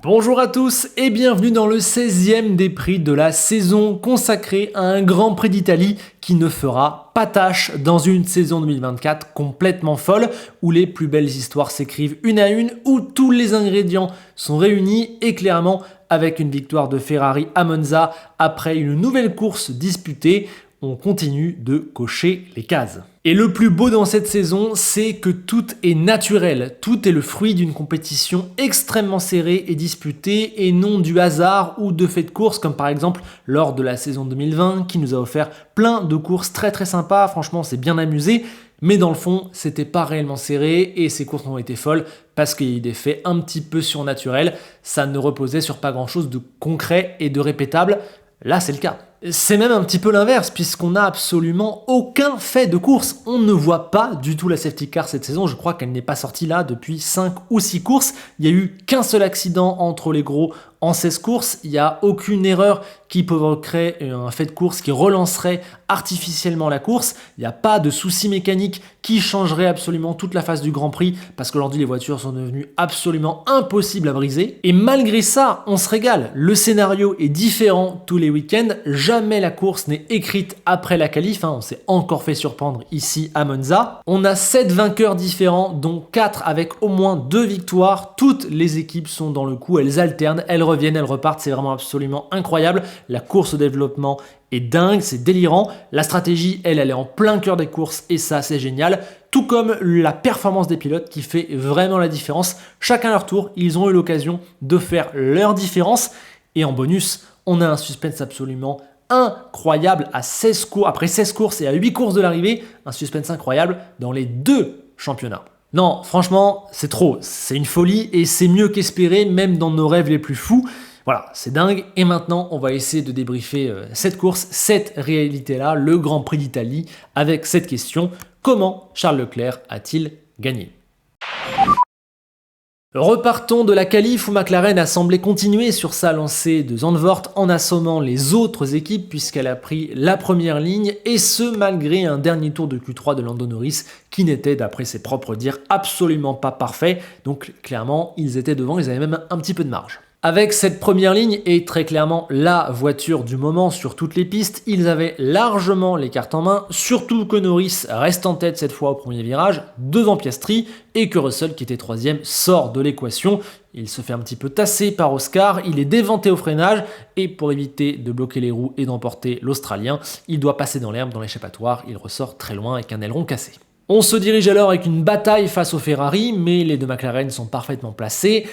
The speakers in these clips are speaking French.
Bonjour à tous et bienvenue dans le 16e des prix de la saison consacré à un Grand Prix d'Italie qui ne fera pas tâche dans une saison 2024 complètement folle où les plus belles histoires s'écrivent une à une, où tous les ingrédients sont réunis et clairement avec une victoire de Ferrari à Monza après une nouvelle course disputée, on continue de cocher les cases. Et le plus beau dans cette saison, c'est que tout est naturel, tout est le fruit d'une compétition extrêmement serrée et disputée et non du hasard ou de faits de course comme par exemple lors de la saison 2020 qui nous a offert plein de courses très sympas, franchement c'est bien amusé, mais dans le fond c'était pas réellement serré et ces courses ont été folles parce qu'il y a eu des faits un petit peu surnaturels, ça ne reposait sur pas grand chose de concret et de répétable, là c'est le cas. C'est même un petit peu l'inverse, puisqu'on n'a absolument aucun fait de course. On ne voit pas du tout la safety car cette saison, je crois qu'elle n'est pas sortie là depuis 5 ou 6 courses. Il n'y a eu qu'un seul accident entre les gros en 16 courses, il n'y a aucune erreur qui provoquerait un fait de course qui relancerait artificiellement la course, il n'y a pas de souci mécanique qui changerait absolument toute la phase du Grand Prix, parce qu'aujourd'hui les voitures sont devenues absolument impossibles à briser, et malgré ça, on se régale. Le scénario est différent tous les week-ends, jamais la course n'est écrite après la qualif, on s'est encore fait surprendre ici à Monza. On a 7 vainqueurs différents, dont 4 avec au moins 2 victoires, toutes les équipes sont dans le coup, elles alternent, elles reviennent, elles repartent, c'est vraiment absolument incroyable. La course au développement est dingue, c'est délirant. La stratégie, elle est en plein cœur des courses et ça, c'est génial. Tout comme la performance des pilotes qui fait vraiment la différence. Chacun à leur tour, ils ont eu l'occasion de faire leur différence. Et en bonus, on a un suspense absolument incroyable après 16 courses et à 8 courses de l'arrivée. Un suspense incroyable dans les 2 championnats. Non, franchement, c'est trop, c'est une folie et c'est mieux qu'espéré, même dans nos rêves les plus fous. Voilà, c'est dingue. Et maintenant, on va essayer de débriefer cette course, cette réalité-là, le Grand Prix d'Italie, avec cette question. Comment Charles Leclerc a-t-il gagné ? Repartons de la qualif où McLaren a semblé continuer sur sa lancée de Zandvoort en assommant les autres équipes puisqu'elle a pris la première ligne et ce malgré un dernier tour de Q3 de Lando Norris qui n'était d'après ses propres dires absolument pas parfait. Donc clairement ils étaient devant, ils avaient même un petit peu de marge. Avec cette première ligne et très clairement la voiture du moment sur toutes les pistes, ils avaient largement les cartes en main, surtout que Norris reste en tête cette fois au premier virage, devant Piastri, et que Russell, qui était troisième, sort de l'équation. Il se fait un petit peu tasser par Oscar, il est déventé au freinage, et pour éviter de bloquer les roues et d'emporter l'Australien, il doit passer dans l'herbe, dans l'échappatoire, il ressort très loin avec un aileron cassé. On se dirige alors avec une bataille face au Ferrari, mais les deux McLaren sont parfaitement placés,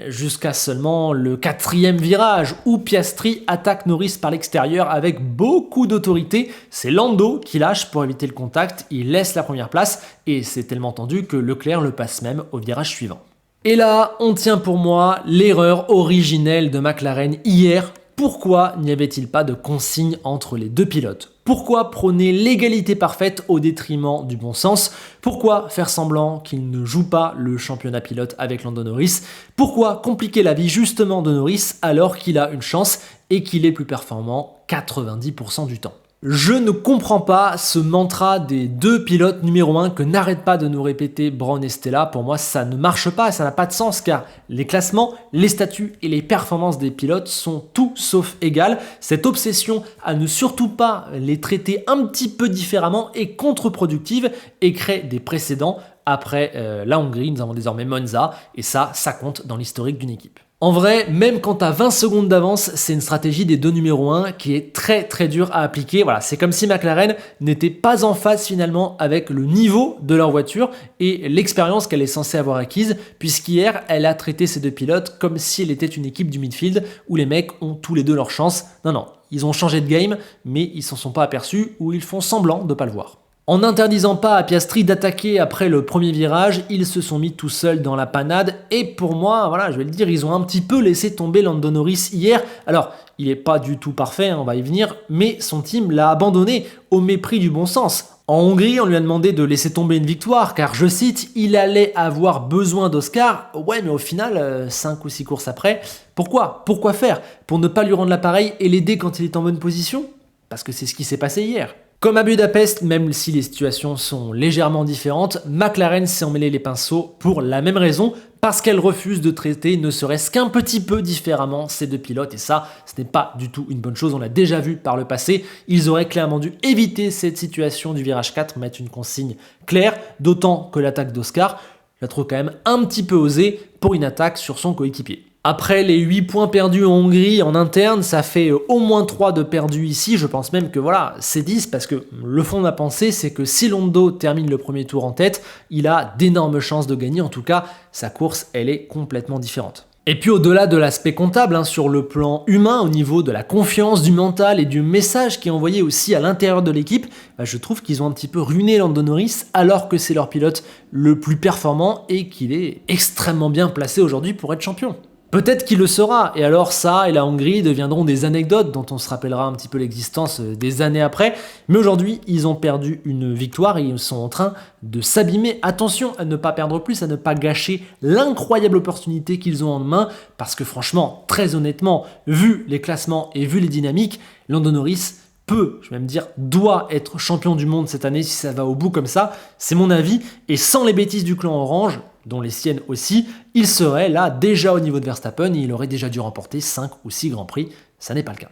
jusqu'à seulement le 4e virage, où Piastri attaque Norris par l'extérieur avec beaucoup d'autorité. C'est Lando qui lâche pour éviter le contact, il laisse la première place, et c'est tellement tendu que Leclerc le passe même au virage suivant. Et là, on tient pour moi l'erreur originelle de McLaren hier. Pourquoi n'y avait-il pas de consigne entre les deux pilotes ? Pourquoi prôner l'égalité parfaite au détriment du bon sens ? Pourquoi faire semblant qu'il ne joue pas le championnat pilote avec Lando Norris ? Pourquoi compliquer la vie justement de Norris alors qu'il a une chance et qu'il est plus performant 90% du temps ? Je ne comprends pas ce mantra des deux pilotes numéro 1 que n'arrête pas de nous répéter Brown et Stella. Pour moi, ça ne marche pas, ça n'a pas de sens car les classements, les statuts et les performances des pilotes sont tout sauf égales. Cette obsession à ne surtout pas les traiter un petit peu différemment est contre-productive et crée des précédents. Après la Hongrie, nous avons désormais Monza et ça compte dans l'historique d'une équipe. En vrai, même quand t'as 20 secondes d'avance, c'est une stratégie des deux numéros 1 qui est très dure à appliquer. Voilà, c'est comme si McLaren n'était pas en phase finalement avec le niveau de leur voiture et l'expérience qu'elle est censée avoir acquise, puisqu'hier, elle a traité ces deux pilotes comme si elle était une équipe du midfield où les mecs ont tous les deux leur chance. Non, ils ont changé de game, mais ils s'en sont pas aperçus ou ils font semblant de pas le voir. En n'interdisant pas à Piastri d'attaquer après le premier virage, ils se sont mis tout seuls dans la panade et pour moi, voilà, je vais le dire, ils ont un petit peu laissé tomber Lando Norris hier. Alors, il n'est pas du tout parfait, on va y venir, mais son team l'a abandonné au mépris du bon sens. En Hongrie, on lui a demandé de laisser tomber une victoire car, je cite, il allait avoir besoin d'Oscar. Ouais, mais au final, 5 ou 6 courses après, pourquoi faire ? Pour ne pas lui rendre l'appareil et l'aider quand il est en bonne position ? Parce que c'est ce qui s'est passé hier. Comme à Budapest, même si les situations sont légèrement différentes, McLaren s'est emmêlé les pinceaux pour la même raison, parce qu'elle refuse de traiter ne serait-ce qu'un petit peu différemment ces deux pilotes, et ça, ce n'est pas du tout une bonne chose, on l'a déjà vu par le passé. Ils auraient clairement dû éviter cette situation du virage 4, mettre une consigne claire, d'autant que l'attaque d'Oscar, je la trouve quand même un petit peu osée pour une attaque sur son coéquipier. Après les 8 points perdus en Hongrie en interne, ça fait au moins 3 de perdus ici. Je pense même que voilà, c'est 10 parce que le fond de ma pensée, c'est que si Lando termine le premier tour en tête, il a d'énormes chances de gagner. En tout cas, sa course, elle est complètement différente. Et puis au-delà de l'aspect comptable, sur le plan humain, au niveau de la confiance, du mental et du message qui est envoyé aussi à l'intérieur de l'équipe, je trouve qu'ils ont un petit peu ruiné Lando Norris alors que c'est leur pilote le plus performant et qu'il est extrêmement bien placé aujourd'hui pour être champion. Peut-être qu'il le sera, et alors ça et la Hongrie deviendront des anecdotes dont on se rappellera un petit peu l'existence des années après, mais aujourd'hui ils ont perdu une victoire et ils sont en train de s'abîmer. Attention à ne pas perdre plus, à ne pas gâcher l'incroyable opportunité qu'ils ont en main, parce que franchement, très honnêtement, vu les classements et vu les dynamiques, Lando Norris peut, je vais même dire, doit être champion du monde cette année si ça va au bout comme ça, c'est mon avis, et sans les bêtises du clan orange, dont les siennes aussi, il serait là déjà au niveau de Verstappen et il aurait déjà dû remporter 5 ou 6 Grands Prix, ça n'est pas le cas.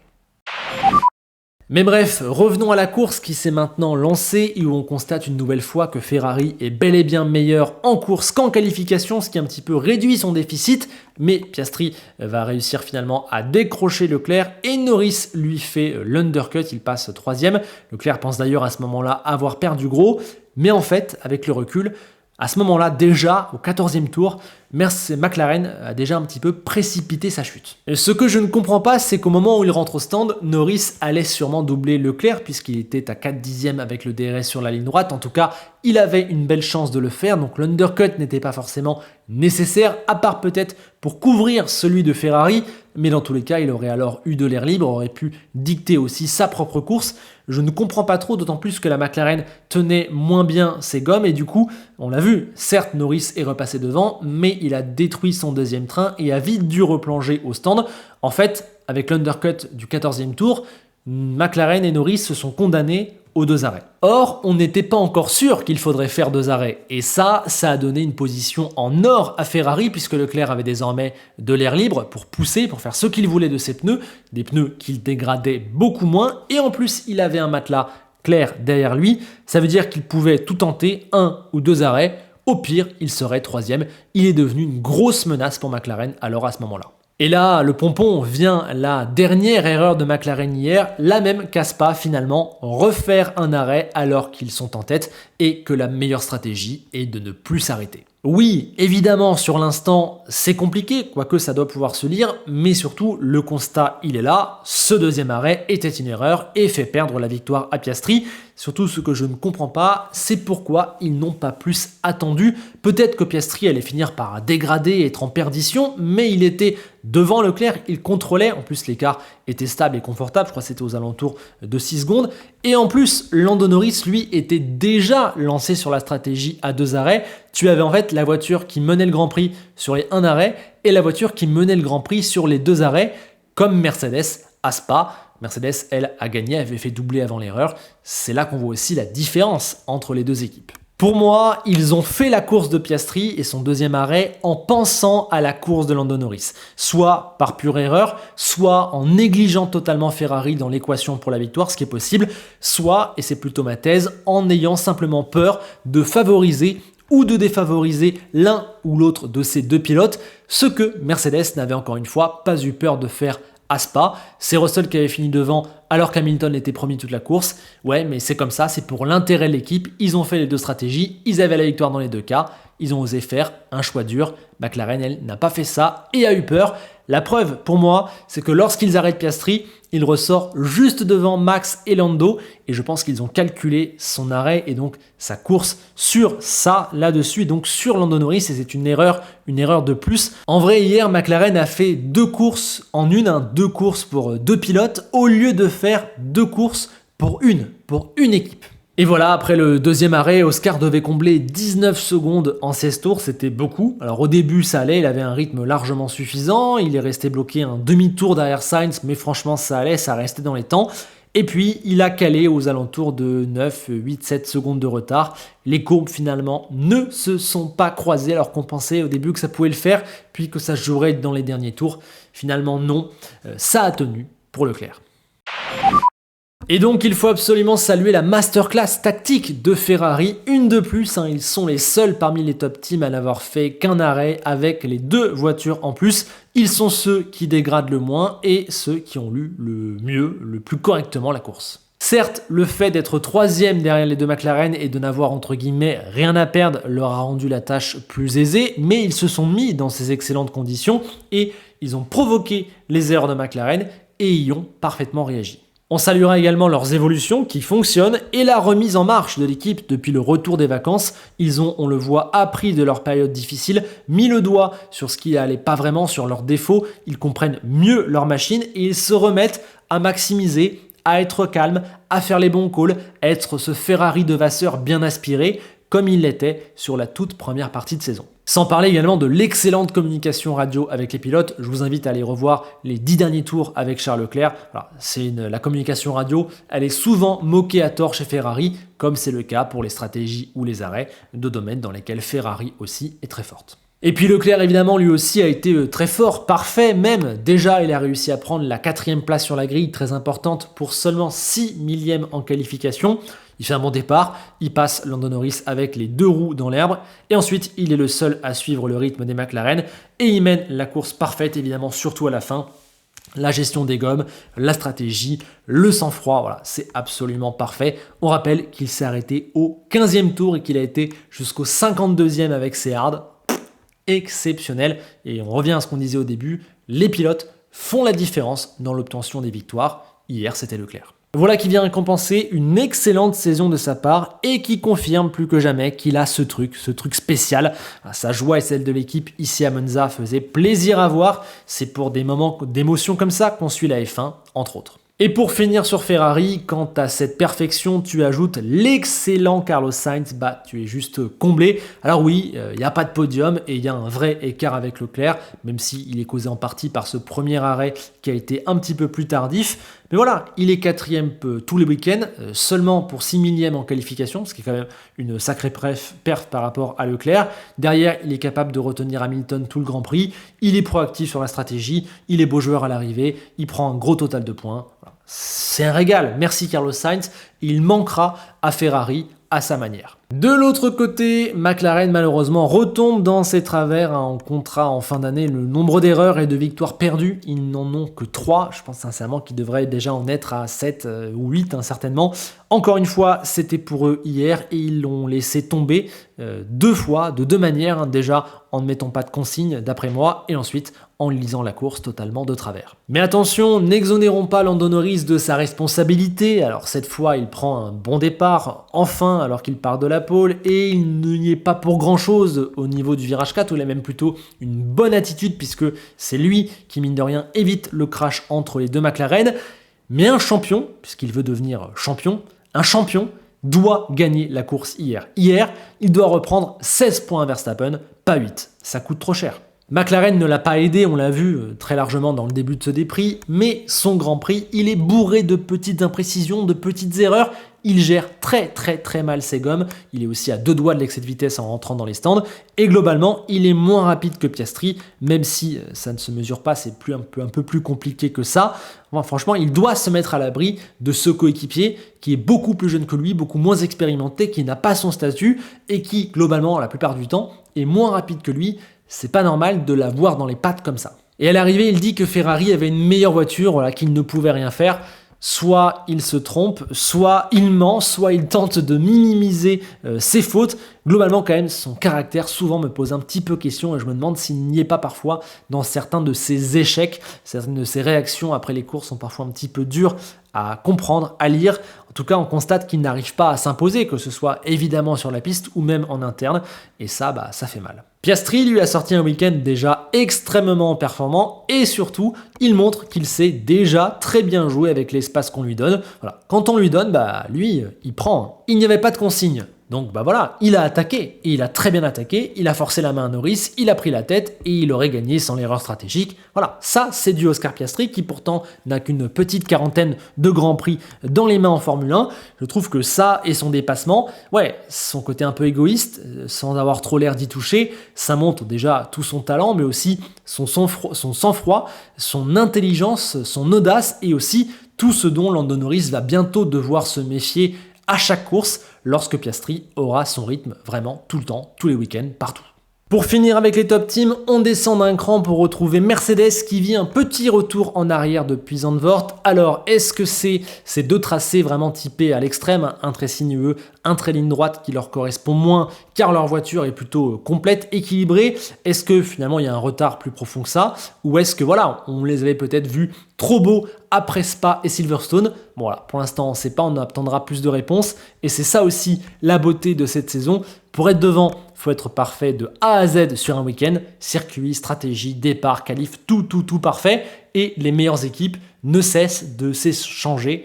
Mais bref, revenons à la course qui s'est maintenant lancée et où on constate une nouvelle fois que Ferrari est bel et bien meilleur en course qu'en qualification, ce qui a un petit peu réduit son déficit, mais Piastri va réussir finalement à décrocher Leclerc et Norris lui fait l'undercut, il passe 3e. Leclerc pense d'ailleurs à ce moment-là avoir perdu gros, mais en fait, avec le recul, à ce moment-là, déjà, au 14e tour, McLaren a déjà un petit peu précipité sa chute. Et ce que je ne comprends pas, c'est qu'au moment où il rentre au stand, Norris allait sûrement doubler Leclerc, puisqu'il était à 4 dixièmes avec le DRS sur la ligne droite. En tout cas, il avait une belle chance de le faire, donc l'undercut n'était pas forcément nécessaire, à part peut-être pour couvrir celui de Ferrari, mais dans tous les cas, il aurait alors eu de l'air libre, aurait pu dicter aussi sa propre course. Je ne comprends pas trop, d'autant plus que la McLaren tenait moins bien ses gommes, et du coup, on l'a vu, certes Norris est repassé devant, mais il a détruit son deuxième train et a vite dû replonger au stand. En fait, avec l'undercut du 14e tour, McLaren et Norris se sont condamnés aux 2 arrêts. Or, on n'était pas encore sûr qu'il faudrait faire 2 arrêts. Et ça a donné une position en or à Ferrari, puisque Leclerc avait désormais de l'air libre pour pousser, pour faire ce qu'il voulait de ses pneus, des pneus qu'il dégradait beaucoup moins, et en plus, il avait un matelas clair derrière lui. Ça veut dire qu'il pouvait tout tenter, 1 ou 2 arrêts. Au pire, il serait 3e. Il est devenu une grosse menace pour McLaren alors à ce moment-là. Et là, le pompon vient la dernière erreur de McLaren hier, la même qu'Aspa finalement, refaire un arrêt alors qu'ils sont en tête et que la meilleure stratégie est de ne plus s'arrêter. Oui, évidemment, sur l'instant, c'est compliqué, quoique ça doit pouvoir se lire, mais surtout, le constat, il est là, ce deuxième arrêt était une erreur et fait perdre la victoire à Piastri. Surtout, ce que je ne comprends pas, c'est pourquoi ils n'ont pas plus attendu. Peut-être que Piastri allait finir par dégrader et être en perdition, mais il était devant Leclerc, il contrôlait, en plus l'écart était stable et confortable, je crois que c'était aux alentours de 6 secondes, et en plus, Lando Norris, lui, était déjà lancé sur la stratégie à 2 arrêts. Tu avais en fait la voiture qui menait le Grand Prix sur les 1 arrêt et la voiture qui menait le Grand Prix sur les 2 arrêts, comme Mercedes à Spa. Mercedes, elle, a gagné, avait fait doubler avant l'erreur. C'est là qu'on voit aussi la différence entre les deux équipes. Pour moi, ils ont fait la course de Piastri et son deuxième arrêt en pensant à la course de Lando Norris. Soit par pure erreur, soit en négligeant totalement Ferrari dans l'équation pour la victoire, ce qui est possible, soit, et c'est plutôt ma thèse, en ayant simplement peur de favoriser ou de défavoriser l'un ou l'autre de ces deux pilotes, ce que Mercedes n'avait encore une fois pas eu peur de faire à Spa. C'est Russell qui avait fini devant alors qu'Hamilton était premier toute la course. Ouais, mais c'est comme ça, c'est pour l'intérêt de l'équipe. Ils ont fait les deux stratégies, ils avaient la victoire dans les deux cas. Ils ont osé faire un choix dur. McLaren, elle, n'a pas fait ça et a eu peur. La preuve, pour moi, c'est que lorsqu'ils arrêtent Piastri, il ressort juste devant Max et Lando. Et je pense qu'ils ont calculé son arrêt et donc sa course sur ça, là-dessus, et donc sur Lando Norris. Et c'est une erreur de plus. En vrai, hier, McLaren a fait 2 courses en une, 2 courses pour 2 pilotes, au lieu de faire 2 courses pour une équipe. Et voilà, après le deuxième arrêt, Oscar devait combler 19 secondes en 16 tours, c'était beaucoup. Alors au début ça allait, il avait un rythme largement suffisant, il est resté bloqué un demi-tour derrière Sainz, mais franchement ça allait, ça restait dans les temps. Et puis, il a calé aux alentours de 9, 8, 7 secondes de retard. Les courbes, finalement, ne se sont pas croisées alors qu'on pensait au début que ça pouvait le faire, puis que ça se jouerait dans les derniers tours. Finalement, non. Ça a tenu pour Leclerc. Et donc il faut absolument saluer la masterclass tactique de Ferrari, une de plus, ils sont les seuls parmi les top teams à n'avoir fait qu'un arrêt avec les 2 voitures en plus. Ils sont ceux qui dégradent le moins et ceux qui ont lu le mieux, le plus correctement la course. Certes, le fait d'être 3e derrière les 2 McLaren et de n'avoir entre guillemets rien à perdre leur a rendu la tâche plus aisée, mais ils se sont mis dans ces excellentes conditions et ils ont provoqué les erreurs de McLaren et y ont parfaitement réagi. On saluera également leurs évolutions qui fonctionnent et la remise en marche de l'équipe depuis le retour des vacances. Ils ont, on le voit, appris de leur période difficile, mis le doigt sur ce qui n'allait pas vraiment, sur leurs défauts. Ils comprennent mieux leur machine et ils se remettent à maximiser, à être calmes, à faire les bons calls, à être ce Ferrari de Vasseur bien aspiré, comme il l'était sur la toute première partie de saison. Sans parler également de l'excellente communication radio avec les pilotes, je vous invite à aller revoir les 10 derniers tours avec Charles Leclerc. La communication radio, elle est souvent moquée à tort chez Ferrari, comme c'est le cas pour les stratégies ou les arrêts, 2 domaines dans lesquels Ferrari aussi est très forte. Et puis Leclerc, évidemment, lui aussi a été très fort, parfait même. Déjà, il a réussi à prendre la 4e place sur la grille, très importante, pour seulement 6 millièmes en qualification. Il fait un bon départ, il passe Lando Norris avec les 2 roues dans l'herbe, et ensuite il est le seul à suivre le rythme des McLaren, et il mène la course parfaite, évidemment, surtout à la fin. La gestion des gommes, la stratégie, le sang-froid, voilà, c'est absolument parfait. On rappelle qu'il s'est arrêté au 15e tour et qu'il a été jusqu'au 52e avec ses hards. Exceptionnel. Et on revient à ce qu'on disait au début, les pilotes font la différence dans l'obtention des victoires. Hier, c'était Leclerc. Voilà qui vient récompenser une excellente saison de sa part et qui confirme plus que jamais qu'il a ce truc spécial. Sa joie et celle de l'équipe ici à Monza faisait plaisir à voir. C'est pour des moments d'émotion comme ça qu'on suit la F1, entre autres. Et pour finir sur Ferrari, quand à cette perfection tu ajoutes l'excellent Carlos Sainz, tu es juste comblé. Alors oui, il n'y a pas de podium et il y a un vrai écart avec Leclerc, même s'il est causé en partie par ce premier arrêt qui a été un petit peu plus tardif. Mais voilà, il est 4e tous les week-ends, seulement pour 6 millièmes en qualification, ce qui est quand même une sacrée perf par rapport à Leclerc. Derrière, il est capable de retenir Hamilton tout le Grand Prix, il est proactif sur la stratégie, il est beau joueur à l'arrivée, il prend un gros total de points. Voilà. C'est un régal, merci Carlos Sainz, il manquera à Ferrari à sa manière. De l'autre côté, McLaren malheureusement retombe dans ses travers. On comptera en fin d'année le nombre d'erreurs et de victoires perdues. Ils n'en ont que 3. Je pense sincèrement qu'ils devraient déjà en être à 7 ou 8 certainement. Encore une fois, c'était pour eux hier et ils l'ont laissé tomber 2 fois, de 2 manières. Déjà en ne mettant pas de consigne d'après moi et ensuite en lisant la course totalement de travers. Mais attention, n'exonérons pas Lando Norris de sa responsabilité. Alors cette fois, il prend un bon départ, enfin, alors qu'il part de la pole et il n'y est pas pour grand chose au niveau du virage 4 où il a même plutôt une bonne attitude puisque c'est lui qui mine de rien évite le crash entre les 2 McLaren. Mais un champion, puisqu'il veut devenir champion, un champion doit gagner la course hier. Hier, il doit reprendre 16 points à Verstappen, pas 8. Ça coûte trop cher. McLaren ne l'a pas aidé, on l'a vu très largement dans le début de ce déprix, mais son Grand Prix, il est bourré de petites imprécisions, de petites erreurs. Il gère très mal ses gommes. Il est aussi à 2 doigts de l'excès de vitesse en rentrant dans les stands. Et globalement, il est moins rapide que Piastri, même si ça ne se mesure pas, c'est un peu plus compliqué que ça. Enfin, franchement, il doit se mettre à l'abri de ce coéquipier qui est beaucoup plus jeune que lui, beaucoup moins expérimenté, qui n'a pas son statut et qui, globalement, la plupart du temps, est moins rapide que lui. C'est pas normal de l'avoir dans les pattes comme ça. Et à l'arrivée, il dit que Ferrari avait une meilleure voiture, voilà, qu'il ne pouvait rien faire. Soit il se trompe, soit il ment, soit il tente de minimiser ses fautes. Globalement, quand même, son caractère souvent me pose un petit peu question et je me demande s'il n'y est pas parfois dans certains de ses échecs. Certaines de ses réactions après les courses sont parfois un petit peu dures à comprendre, à lire. En tout cas, on constate qu'il n'arrive pas à s'imposer, que ce soit évidemment sur la piste ou même en interne. Et ça, ça fait mal. Piastri, lui, a sorti un week-end déjà extrêmement performant et surtout, il montre qu'il sait déjà très bien jouer avec l'espace qu'on lui donne. Voilà. Quand on lui donne, lui, il prend. Il n'y avait pas de consigne. Donc bah voilà, il a attaqué, et il a très bien attaqué, il a forcé la main à Norris, il a pris la tête, et il aurait gagné sans l'erreur stratégique. Voilà, ça c'est du Oscar Piastri, qui pourtant n'a qu'une petite quarantaine de grands prix dans les mains en Formule 1. Je trouve que ça et son dépassement, ouais, son côté un peu égoïste, sans avoir trop l'air d'y toucher, ça montre déjà tout son talent, mais aussi son sang-froid, son intelligence, son audace, et aussi tout ce dont Lando Norris va bientôt devoir se méfier à chaque course lorsque Piastri aura son rythme vraiment tout le temps, tous les week-ends, partout. Pour finir avec les top teams, on descend d'un cran pour retrouver Mercedes qui vit un petit retour en arrière depuis Zandvoort. Alors, est-ce que c'est ces deux tracés vraiment typés à l'extrême, un très sinueux, un très ligne droite qui leur correspond moins car leur voiture est plutôt complète, équilibrée? Est-ce que finalement il y a un retard plus profond que ça? Ou est-ce que voilà, on les avait peut-être vus trop beaux après Spa et Silverstone? Bon voilà, pour l'instant on ne sait pas, on attendra plus de réponses. Et c'est ça aussi la beauté de cette saison. Pour être devant, il faut être parfait de A à Z sur un week-end. Circuit, stratégie, départ, qualif, tout parfait. Et les meilleures équipes ne cessent de s'échanger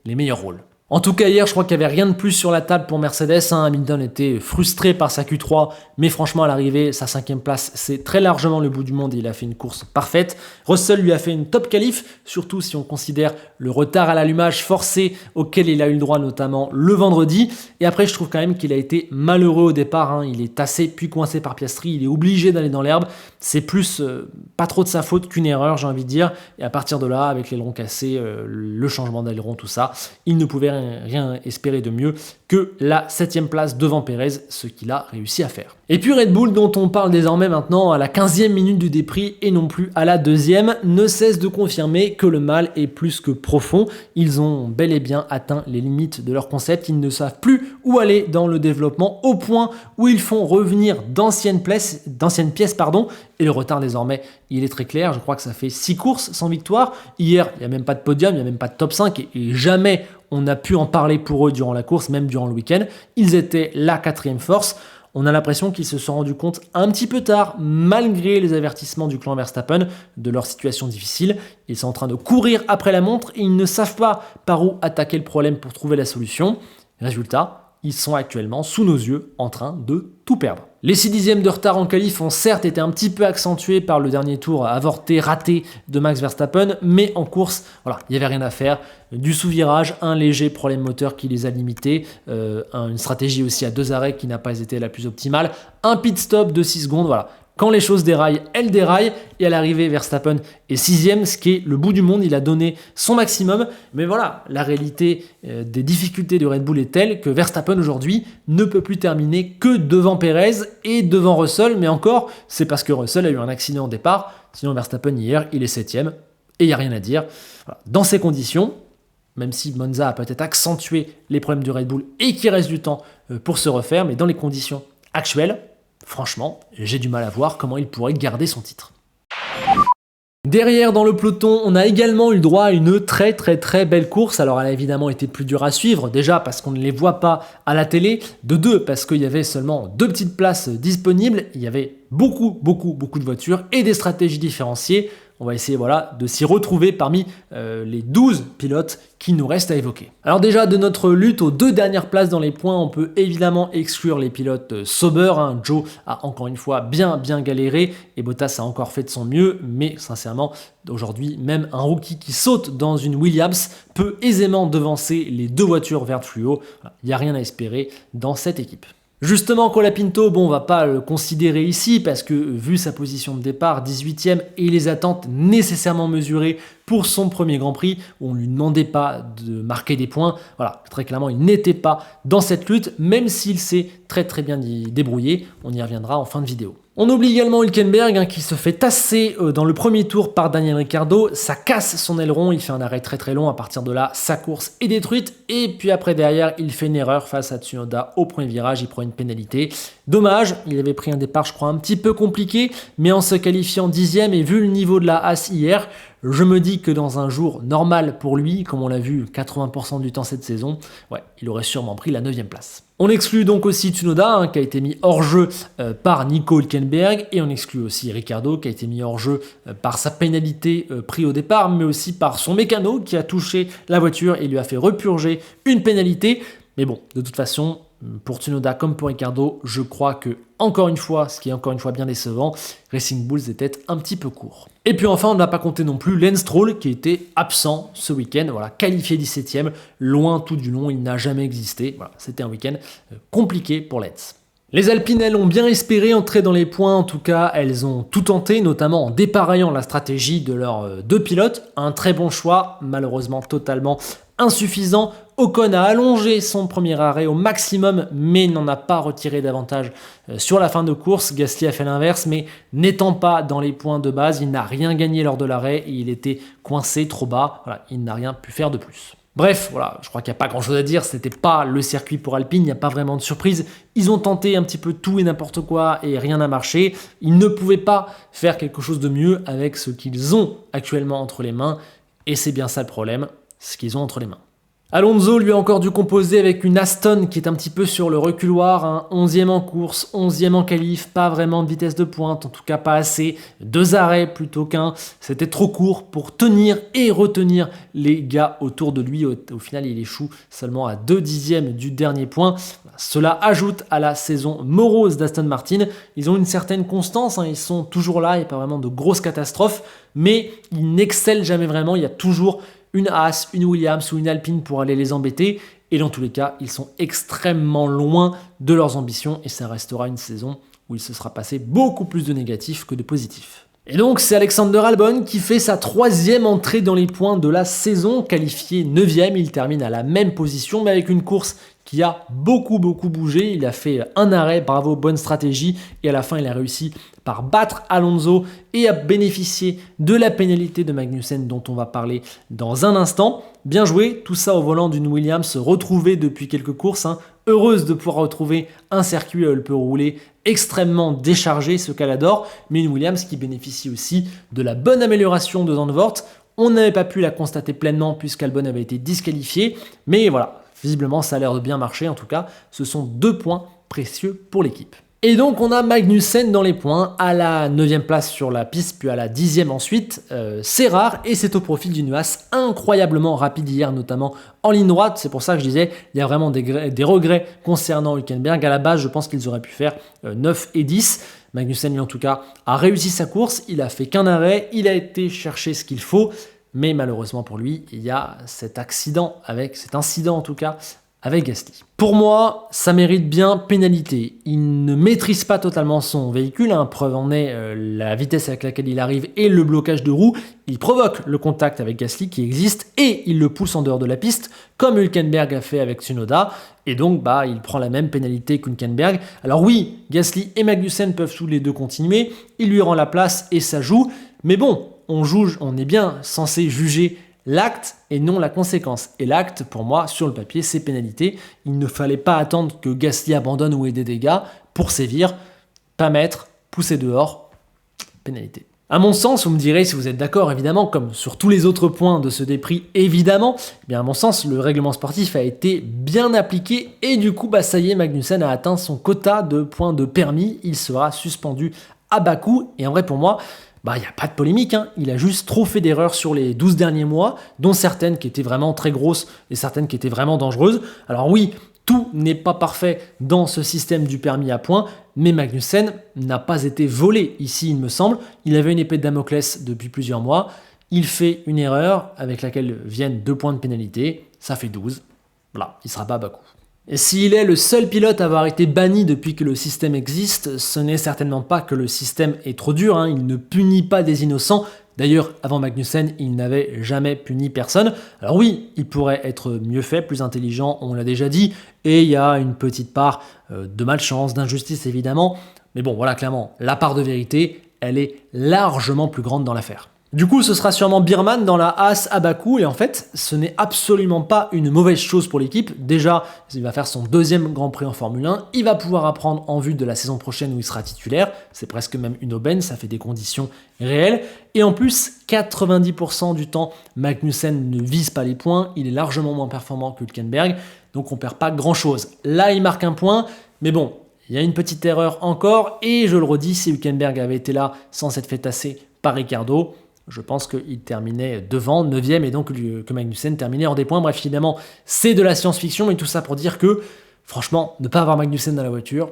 les meilleurs rôles. En tout cas, hier, je crois qu'il n'y avait rien de plus sur la table pour Mercedes. Hamilton était frustré par sa Q3, mais franchement, à l'arrivée, sa 5e place, c'est très largement le bout du monde et il a fait une course parfaite. Russell lui a fait une top qualif, surtout si on considère le retard à l'allumage forcé auquel il a eu le droit, notamment le vendredi. Et après, je trouve quand même qu'il a été malheureux au départ. Il est tassé puis coincé par Piastri. Il est obligé d'aller dans l'herbe. C'est plus pas trop de sa faute qu'une erreur, j'ai envie de dire. Et à partir de là, avec l'aileron cassé, le changement d'aileron, tout ça, il ne pouvait rien espérer de mieux que la 7e place devant Pérez, ce qu'il a réussi à faire. Et puis Red Bull, dont on parle désormais maintenant à la 15e minute du dépris et non plus à la 2e, ne cesse de confirmer que le mal est plus que profond. Ils ont bel et bien atteint les limites de leur concept, ils ne savent plus où aller dans le développement, au point où ils font revenir d'anciennes pièces, et le retard désormais, il est très clair. Je crois que ça fait 6 courses sans victoire. Hier, il n'y a même pas de podium, il n'y a même pas de top 5, et jamais on a pu en parler pour eux durant la course, même durant le week-end. Ils étaient la 4e force. On a l'impression qu'ils se sont rendus compte un petit peu tard, malgré les avertissements du clan Verstappen, de leur situation difficile. Ils sont en train de courir après la montre et ils ne savent pas par où attaquer le problème pour trouver la solution. Résultat, ils sont actuellement sous nos yeux en train de tout perdre. Les 6 dixièmes de retard en qualif ont certes été un petit peu accentués par le dernier tour avorté, raté de Max Verstappen, mais en course, voilà, il n'y avait rien à faire. Du sous-virage, un léger problème moteur qui les a limités, une stratégie aussi à 2 arrêts qui n'a pas été la plus optimale, un pit stop de 6 secondes, voilà. Quand les choses déraillent, elles déraillent, et à l'arrivée, Verstappen est 6e, ce qui est le bout du monde, il a donné son maximum, mais voilà, la réalité des difficultés de Red Bull est telle que Verstappen aujourd'hui ne peut plus terminer que devant Pérez et devant Russell, mais encore, c'est parce que Russell a eu un accident au départ, sinon Verstappen hier, il est 7e, et il n'y a rien à dire. Voilà. Dans ces conditions, même si Monza a peut-être accentué les problèmes du Red Bull et qu'il reste du temps pour se refaire, mais dans les conditions actuelles, franchement, j'ai du mal à voir comment il pourrait garder son titre. Derrière, dans le peloton, on a également eu le droit à une très belle course. Alors, elle a évidemment été plus dure à suivre, déjà parce qu'on ne les voit pas à la télé, de 2 parce qu'il y avait seulement 2 petites places disponibles, il y avait beaucoup de voitures et des stratégies différenciées. On va essayer de s'y retrouver parmi les 12 pilotes qui nous restent à évoquer. Alors déjà, de notre lutte aux 2 dernières places dans les points, on peut évidemment exclure les pilotes Sauber. Joe a encore une fois bien galéré et Bottas a encore fait de son mieux, mais sincèrement, aujourd'hui, même un rookie qui saute dans une Williams peut aisément devancer les 2 voitures vertes fluo. Il n'y a rien à espérer dans cette équipe. Justement, Colapinto, on va pas le considérer ici parce que vu sa position de départ, 18e, et les attentes nécessairement mesurées pour son premier Grand Prix, où on ne lui demandait pas de marquer des points, voilà, très clairement, il n'était pas dans cette lutte, même s'il s'est très bien débrouillé. On y reviendra en fin de vidéo. On oublie également Hülkenberg qui se fait tasser dans le premier tour par Daniel Ricciardo, ça casse son aileron, il fait un arrêt très long, à partir de là, sa course est détruite, et puis après derrière, il fait une erreur face à Tsunoda au premier virage, il prend une pénalité. Dommage, il avait pris un départ je crois un petit peu compliqué, mais en se qualifiant 10e et vu le niveau de la Haas hier, je me dis que dans un jour normal pour lui, comme on l'a vu 80% du temps cette saison, il aurait sûrement pris la 9e place. On exclut donc aussi Tsunoda, qui a été mis hors jeu par Nico Hülkenberg, et on exclut aussi Ricciardo, qui a été mis hors jeu par sa pénalité prise au départ, mais aussi par son mécano qui a touché la voiture et lui a fait repurger une pénalité. Mais bon, de toute façon, pour Tsunoda comme pour Ricciardo, je crois que, encore une fois, ce qui est encore une fois bien décevant, Racing Bulls était un petit peu court. Et puis enfin, on n'a pas compté non plus Lance Stroll qui était absent ce week-end, voilà, qualifié 17ème, loin tout du long, il n'a jamais existé. Voilà, c'était un week-end compliqué pour Lance. Les Alpines, elles, ont bien espéré entrer dans les points, en tout cas, elles ont tout tenté, notamment en dépareillant la stratégie de leurs deux pilotes. Un très bon choix, malheureusement totalement insuffisant. Ocon a allongé son premier arrêt au maximum, mais n'en a pas retiré davantage sur la fin de course. Gasly a fait l'inverse, mais n'étant pas dans les points de base, il n'a rien gagné lors de l'arrêt et il était coincé trop bas. Voilà, il n'a rien pu faire de plus. Bref, voilà, je crois qu'il n'y a pas grand chose à dire, c'était pas le circuit pour Alpine, il n'y a pas vraiment de surprise. Ils ont tenté un petit peu tout et n'importe quoi et rien n'a marché. Ils ne pouvaient pas faire quelque chose de mieux avec ce qu'ils ont actuellement entre les mains et c'est bien ça le problème, ce qu'ils ont entre les mains. Alonso lui a encore dû composer avec une Aston qui est un petit peu sur le reculoir, hein, 11e en course, 11e en qualif, pas vraiment de vitesse de pointe, en tout cas pas assez, 2 arrêts plutôt qu'un, c'était trop court pour tenir et retenir les gars autour de lui, au final il échoue seulement à 2 dixièmes du dernier point. Cela ajoute à la saison morose d'Aston Martin, ils ont une certaine constance, hein, ils sont toujours là, il n'y a pas vraiment de grosses catastrophes, mais ils n'excellent jamais vraiment, il y a toujours une Haas, une Williams ou une Alpine pour aller les embêter. Et dans tous les cas, ils sont extrêmement loin de leurs ambitions et ça restera une saison où il se sera passé beaucoup plus de négatifs que de positifs. Et donc c'est Alexander Albon qui fait sa 3e entrée dans les points de la saison, qualifié 9e, il termine à la même position mais avec une course qui a beaucoup bougé, il a fait un arrêt, bravo, bonne stratégie, et à la fin il a réussi par battre Alonso et à bénéficier de la pénalité de Magnussen dont on va parler dans un instant. Bien joué, tout ça au volant d'une Williams retrouvée depuis quelques courses, hein. Heureuse de pouvoir retrouver un circuit où elle peut rouler extrêmement déchargé, ce qu'elle adore, mais une Williams qui bénéficie aussi de la bonne amélioration de Zandvoort. On n'avait pas pu la constater pleinement puisqu'Albon avait été disqualifié, mais voilà, visiblement ça a l'air de bien marcher, en tout cas, ce sont 2 points précieux pour l'équipe. Et donc on a Magnussen dans les points, à la 9e place sur la piste, puis à la 10e ensuite. C'est rare et c'est au profit d'une Haas incroyablement rapide hier, notamment en ligne droite. C'est pour ça que je disais, il y a vraiment des regrets concernant Hülkenberg. À la base, je pense qu'ils auraient pu faire 9 et 10. Magnussen, lui, en tout cas, a réussi sa course. Il a fait qu'un arrêt, il a été chercher ce qu'il faut. Mais malheureusement pour lui, il y a cet incident en tout cas, avec Gasly. Pour moi, ça mérite bien pénalité. Il ne maîtrise pas totalement son véhicule, hein. Preuve en est la vitesse avec laquelle il arrive et le blocage de roue. Il provoque le contact avec Gasly qui existe et il le pousse en dehors de la piste, comme Hülkenberg a fait avec Tsunoda. Et donc, il prend la même pénalité qu'Hülkenberg. Alors oui, Gasly et Magnussen peuvent tous les deux continuer. Il lui rend la place et ça joue. Mais bon, on est bien censé juger l'acte et non la conséquence. Et l'acte, pour moi, sur le papier, c'est pénalité. Il ne fallait pas attendre que Gasly abandonne ou ait des dégâts pour sévir, pas mettre, pousser dehors, pénalité. À mon sens, vous me direz si vous êtes d'accord, évidemment, comme sur tous les autres points de ce dépris, évidemment, eh bien à mon sens, le règlement sportif a été bien appliqué et du coup, ça y est, Magnussen a atteint son quota de points de permis. Il sera suspendu à Bakou et en vrai, pour moi, il n'y a pas de polémique, hein. Il a juste trop fait d'erreurs sur les 12 derniers mois, dont certaines qui étaient vraiment très grosses et certaines qui étaient vraiment dangereuses. Alors oui, tout n'est pas parfait dans ce système du permis à points, mais Magnussen n'a pas été volé ici, il me semble. Il avait une épée de Damoclès depuis plusieurs mois. Il fait une erreur avec laquelle viennent 2 points de pénalité. Ça fait 12. Voilà, il ne sera pas à Bakou. Et s'il est le seul pilote à avoir été banni depuis que le système existe, ce n'est certainement pas que le système est trop dur, hein. Il ne punit pas des innocents. D'ailleurs, avant Magnussen, il n'avait jamais puni personne. Alors oui, il pourrait être mieux fait, plus intelligent, on l'a déjà dit, et il y a une petite part de malchance, d'injustice évidemment. Mais bon, voilà, clairement, la part de vérité, elle est largement plus grande dans l'affaire. Du coup, ce sera sûrement Birman dans la Haas à Bakou, et en fait, ce n'est absolument pas une mauvaise chose pour l'équipe. Déjà, il va faire son 2e Grand Prix en Formule 1, il va pouvoir apprendre en vue de la saison prochaine où il sera titulaire, c'est presque même une aubaine, ça fait des conditions réelles, et en plus, 90% du temps, Magnussen ne vise pas les points, il est largement moins performant que Hülkenberg, donc on perd pas grand-chose. Là, il marque un point, mais bon, il y a une petite erreur encore, et je le redis, si Hülkenberg avait été là sans s'être fait tasser par Ricciardo, je pense qu'il terminait devant, 9e, et donc que Magnussen terminait hors des points. Bref, évidemment, c'est de la science-fiction, mais tout ça pour dire que Franchement, ne pas avoir Magnussen dans la voiture,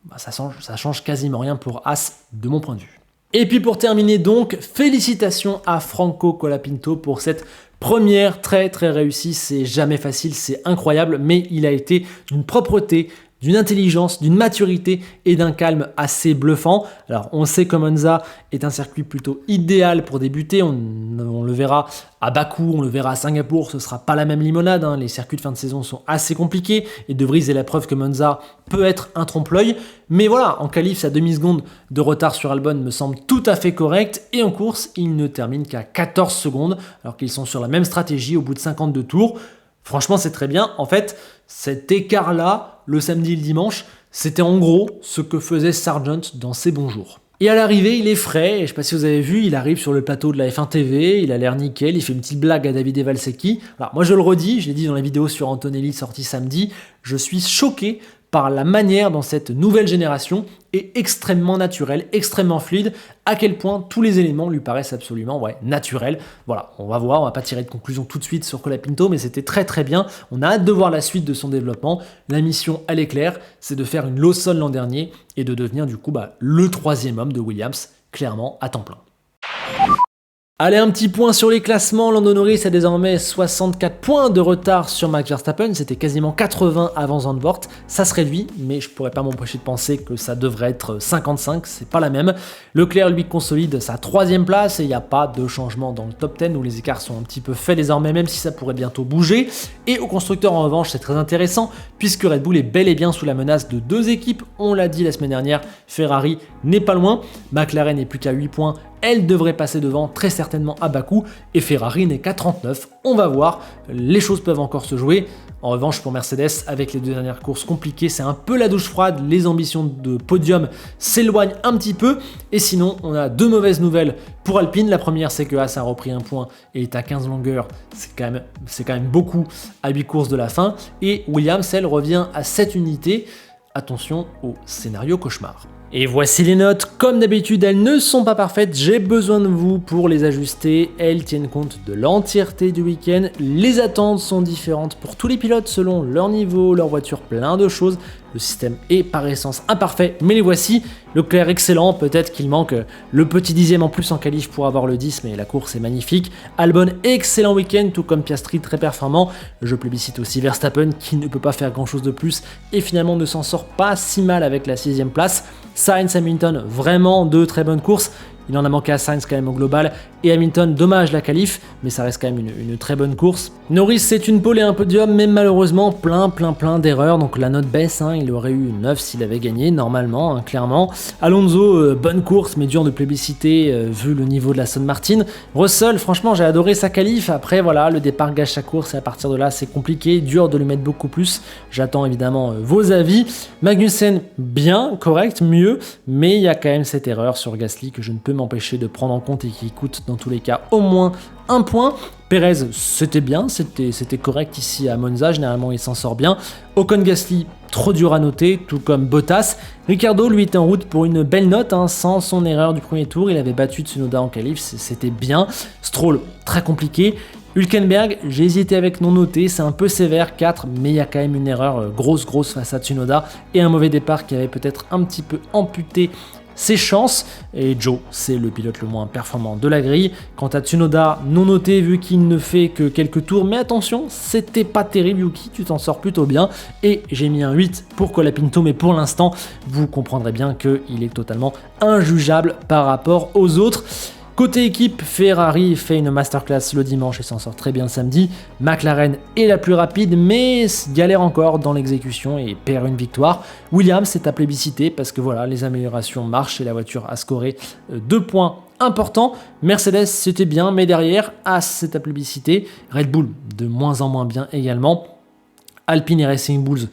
bah, ça change quasiment rien pour As de mon point de vue. Et puis pour terminer donc, félicitations à Franco Colapinto pour cette première très réussie. C'est jamais facile, c'est incroyable, mais il a été d'une propreté, d'une intelligence, d'une maturité et d'un calme assez bluffant. Alors on sait que Monza est un circuit plutôt idéal pour débuter, on le verra à Bakou, on le verra à Singapour, ce sera pas la même limonade, hein. Les circuits de fin de saison sont assez compliqués et De Vries est la preuve que Monza peut être un trompe-l'œil. Mais voilà, en qualif, sa demi-seconde de retard sur Albon me semble tout à fait correct et en course, il ne termine qu'à 14 secondes alors qu'ils sont sur la même stratégie au bout de 52 tours. Franchement, c'est très bien. En fait, cet écart-là, le samedi et le dimanche, c'était en gros ce que faisait Sargent dans ses bons jours. Et à l'arrivée, il est frais, et je ne sais pas si vous avez vu, il arrive sur le plateau de la F1 TV, il a l'air nickel, il fait une petite blague à Davide Valsecchi. Alors moi je le redis, je l'ai dit dans la vidéo sur Antonelli sortie samedi, je suis choqué par la manière dont cette nouvelle génération est extrêmement naturelle, extrêmement fluide, à quel point tous les éléments lui paraissent absolument naturels. Voilà, on va voir, on va pas tirer de conclusion tout de suite sur Colapinto, mais c'était très bien. On a hâte de voir la suite de son développement. La mission, elle est claire, c'est de faire une Lawson l'an dernier et de devenir du coup le 3e homme de Williams, clairement à temps plein. Allez, un petit point sur les classements. Lando Norris a désormais 64 points de retard sur Max Verstappen. C'était quasiment 80 avant Zandvoort. Ça se réduit, mais je pourrais pas m'empêcher de penser que ça devrait être 55. C'est pas la même. Leclerc, lui, consolide sa 3e place et il n'y a pas de changement dans le top 10 où les écarts sont un petit peu faits désormais, même si ça pourrait bientôt bouger. Et au constructeur, en revanche, c'est très intéressant puisque Red Bull est bel et bien sous la menace de 2 équipes. On l'a dit la semaine dernière, Ferrari n'est pas loin. McLaren n'est plus qu'à 8 points. Elle devrait passer devant très certainement à Bakou et Ferrari n'est qu'à 39. On va voir, les choses peuvent encore se jouer. En revanche, pour Mercedes, avec les 2 dernières courses compliquées, c'est un peu la douche froide. Les ambitions de podium s'éloignent un petit peu. Et sinon, on a 2 mauvaises nouvelles pour Alpine. La première, c'est que Haas a repris 1 point et est à 15 longueurs. C'est quand même beaucoup à 8 courses de la fin. Et Williams, elle, revient à 7 unités. Attention au scénario cauchemar. Et voici les notes, comme d'habitude elles ne sont pas parfaites, j'ai besoin de vous pour les ajuster, elles tiennent compte de l'entièreté du week-end, les attentes sont différentes pour tous les pilotes selon leur niveau, leur voiture, plein de choses, le système est par essence imparfait, mais les voici, Leclerc excellent, peut-être qu'il manque le petit 10e en plus en qualif pour avoir le 10, mais la course est magnifique, Albon excellent week-end, tout comme Piastri très performant, je plébiscite aussi Verstappen qui ne peut pas faire grand chose de plus et finalement ne s'en sort pas si mal avec la 6e place, Sainz, Hamilton, vraiment 2 très bonnes courses. Il en a manqué à Sainz quand même au global. Et Hamilton, dommage la qualif, mais ça reste quand même une très bonne course. Norris, c'est une pole et un podium, mais malheureusement plein d'erreurs. Donc la note baisse, hein. Il aurait eu 9 s'il avait gagné, normalement, hein, clairement. Alonso, bonne course, mais dur de plébisciter vu le niveau de la Aston Martin. Russell, franchement, j'ai adoré sa qualif. Après, voilà, le départ gâche sa course et à partir de là, c'est compliqué. Dur de lui mettre beaucoup plus. J'attends évidemment vos avis. Magnussen, bien, correct, mieux, mais il y a quand même cette erreur sur Gasly que je ne peux m'empêcher de prendre en compte et qui coûte dans tous les cas au moins 1 point. Perez, c'était bien, c'était correct ici à Monza, généralement il s'en sort bien. Ocon, Gasly, trop dur à noter, tout comme Bottas. Ricciardo, lui, était en route pour une belle note, hein, sans son erreur du premier tour, il avait battu Tsunoda en qualif, c'était bien. Stroll, très compliqué. Hülkenberg, j'ai hésité avec non noté, c'est un peu sévère, 4, mais il y a quand même une erreur grosse face à Tsunoda et un mauvais départ qui avait peut-être un petit peu amputé ses chances, et Joe, c'est le pilote le moins performant de la grille. Quant à Tsunoda, non noté vu qu'il ne fait que quelques tours, mais attention, c'était pas terrible Yuki, tu t'en sors plutôt bien, et j'ai mis un 8 pour Colapinto, mais pour l'instant, vous comprendrez bien qu'il est totalement injugeable par rapport aux autres. Côté équipe, Ferrari fait une masterclass le dimanche et s'en sort très bien le samedi. McLaren est la plus rapide mais galère encore dans l'exécution et perd une victoire. Williams est à plébisciter parce que voilà, les améliorations marchent et la voiture a scoré 2 points importants. Mercedes c'était bien mais derrière, Haas c'est à plébisciter. Red Bull de moins en moins bien également. Alpine et Racing Bulls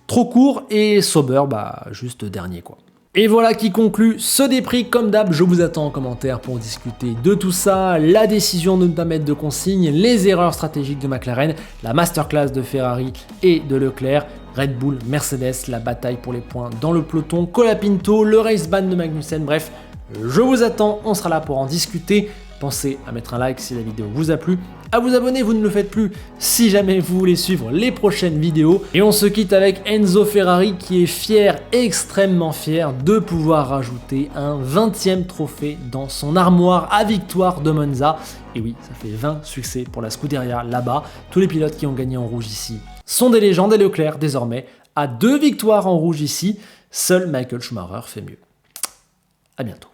trop court et Sauber juste dernier quoi. Et voilà qui conclut ce débrief. Comme d'hab, je vous attends en commentaire pour discuter de tout ça, la décision de ne pas mettre de consignes, les erreurs stratégiques de McLaren, la masterclass de Ferrari et de Leclerc, Red Bull, Mercedes, la bataille pour les points dans le peloton, Colapinto, le race ban de Magnussen, bref, je vous attends, on sera là pour en discuter. Pensez à mettre un like si la vidéo vous a plu, à vous abonner, vous ne le faites plus si jamais vous voulez suivre les prochaines vidéos. Et on se quitte avec Enzo Ferrari qui est fier, extrêmement fier, de pouvoir rajouter un 20e trophée dans son armoire à victoire de Monza. Et oui, ça fait 20 succès pour la Scuderia là-bas. Tous les pilotes qui ont gagné en rouge ici sont des légendes et Leclerc désormais a 2 victoires en rouge ici. Seul Michael Schumacher fait mieux. À bientôt.